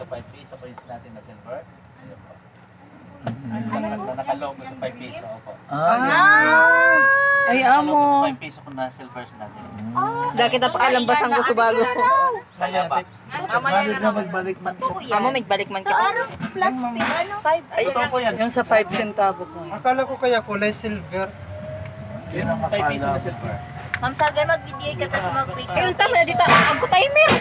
sa 5 piso coins natin na silver. Ayun po. Na nakalogo sa 5 piso po. Ay, Nakalogo sa amo. 5 piso kung na silvers natin. Dahil kita pakalambas ang gusto bago. Kaya pa. Balik na magbalik man. Amo, may balik man ka. Plastic, ano? 5. Totoo po yan. Yung sa 5 centavo ko. Akala ko kaya kulay silver. Yun ang 5 piso na silver. Ma'am Salve, mag-video ka tapos mag-picture. Ayun, tama na dito. Ako timer.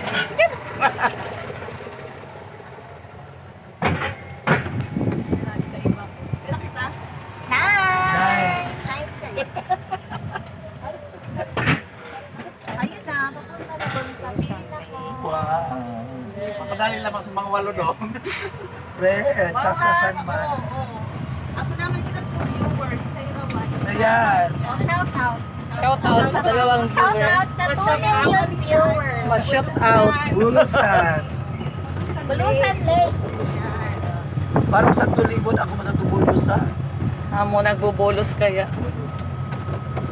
Ayun na, papunta na doon sa pinaka. Wow. Mapadali lamang sa mga walo doon. Fred, tas nasan man. Ako naman kita sa viewers sa Irawan. Sayan. Oh, shout out. Shout out sa dalawang Shout viewer. out sa 2 million viewers. Ma-shout out. Bulusan. Bulusan Lake. Parang sa tulibon ako sa tubulusan. Amo, nagbubulos kaya.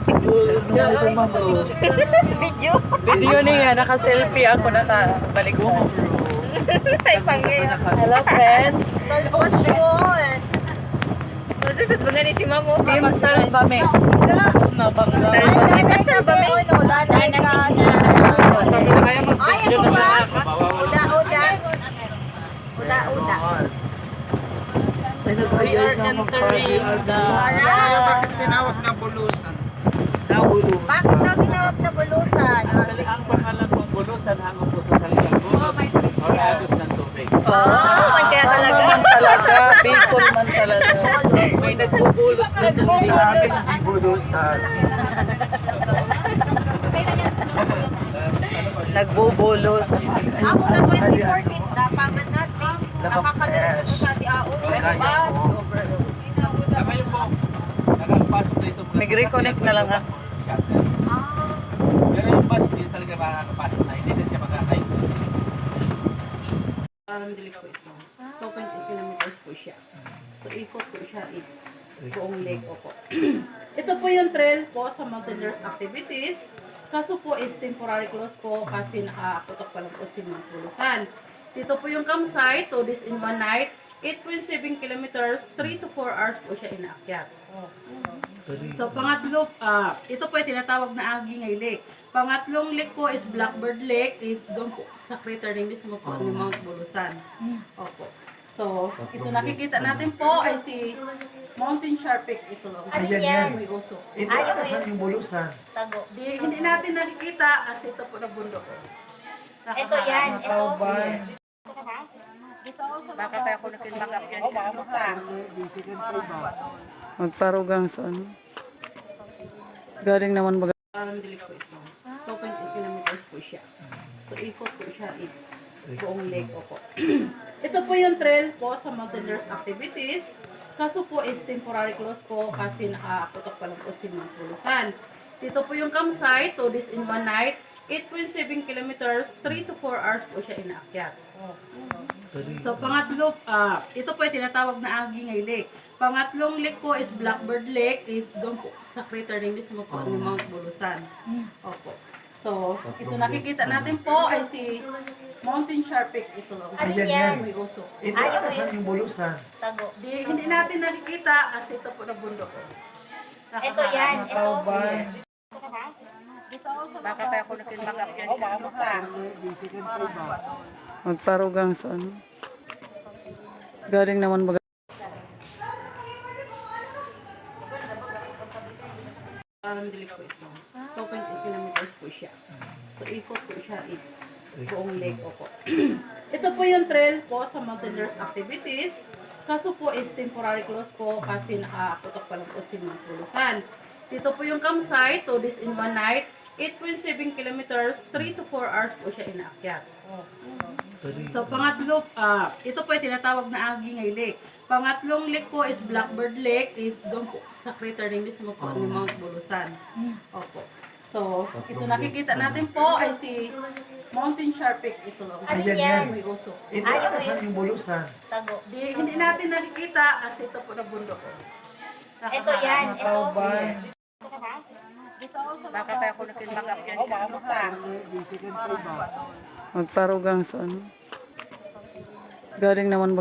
Ito Ma'am Rose. Video? Video niya, naka-selfie ako, nakabalik ko. Hello, friends. Susud ba ni si Mamo? Team Salvame. Salvame. Ba't Salvame? Ay, ako ba? Uda-uda. Uda-uda. Ay, nag-ayar na magpa-VR na. Kaya bakit tinawag na bulusan? Na Bakit bulusan. daw tinawag na bulusan? Actually, ang pangalan kong bulusan hanggang po sa salitang bulot o agos ng tubig. Man kaya talaga. Man talaga. Bicol man talaga. May nagbubulos na Kasi sa akin, hindi bulusan. Nagbubulos. Ako na 2014, dapangan natin. Naka-fresh. Sa diaon. Kaya ko. Sa ngayon po, nakakapasok dito. Nag-reconnect na lang ako. Shuttle. Pero yung bus, hindi talaga makakapasok na. Hindi na siya makakain. Dili ko ito. 2.8 kilometers po siya. So, ikot po siya buong lake po. Ito po yung trail po sa mountaineers activities. Kaso po is temporary close po kasi nakaputok pa lang po si Mount Bulusan. Dito po yung campsite, 2 days in 1 night. 8.7 kilometers, 3 to 4 hours po siya inaakyat. So, pangatlo, ito po ay tinatawag na Agingay Lake. Pangatlong lake po is Blackbird Lake. Doon po sa crater ring mismo po ni Mount Bulusan. Opo. So, ito nakikita natin po ay si Mountain Shark Peak. Ito lang. Ayan yan. May usok. Ito ang saan yung bulusan? Tago. Hindi natin nakikita kasi ito po na bundok. Ito yan. Ito. Baka kaya ako nakinbagap yan. Magparugang sa ano. Galing naman baga. Dili ko ito. 2.8 kilometers po siya. So, ikot po siya buong lake po. Ito po yung trail po sa mountaineers activities. Kaso po is temporary close po kasi nakaputok pa lang po si Mount Bulusan. Dito po yung campsite, 2 days in 1 night. 8.7 kilometers, 3 to 4 hours po siya inaakyat. So, pangatlo, ito po ay tinatawag na Agingay Lake. Pangatlong lake po is Blackbird Lake. Doon po sa crater ring mismo po ni Mount Bulusan. Opo. So, ito nakikita natin po ay si Mountain Shark Peak. Ito lang. Ayan yan. May usok. Ito ang saan yung bulusan? Tago. Hindi natin nakikita kasi ito po na bundok. Ito yan. Ito. Baka kaya ako nakinbagap yan. Magparugang sa ano. Galing naman baga. Dili ko ito. 2.8 kilometers po siya. So, ikot po siya buong lake po. Ito po yung trail po sa mountaineers activities. Kaso po is temporary close po kasi nakaputok pa lang po si Mount Bulusan. Dito po yung campsite, 2 days in 1 night. 8.7 kilometers, 3 to 4 hours po siya inaakyat. So, pangatlo, ito po ay tinatawag na Agingay Lake. Pangatlong lake po is Blackbird Lake. Doon po sa crater ring mismo po ni Mount Bulusan. Opo. So, ito nakikita natin po ay si Mountain Shark Peak. Ito lang. Ayan yan. May usok. Ito ang saan yung bulusan? Tago. Hindi natin nakikita kasi ito po na bundok. Ito yan. Ito. Baka kaya ako nakinbagap yan. Magparugang sa ano. Galing naman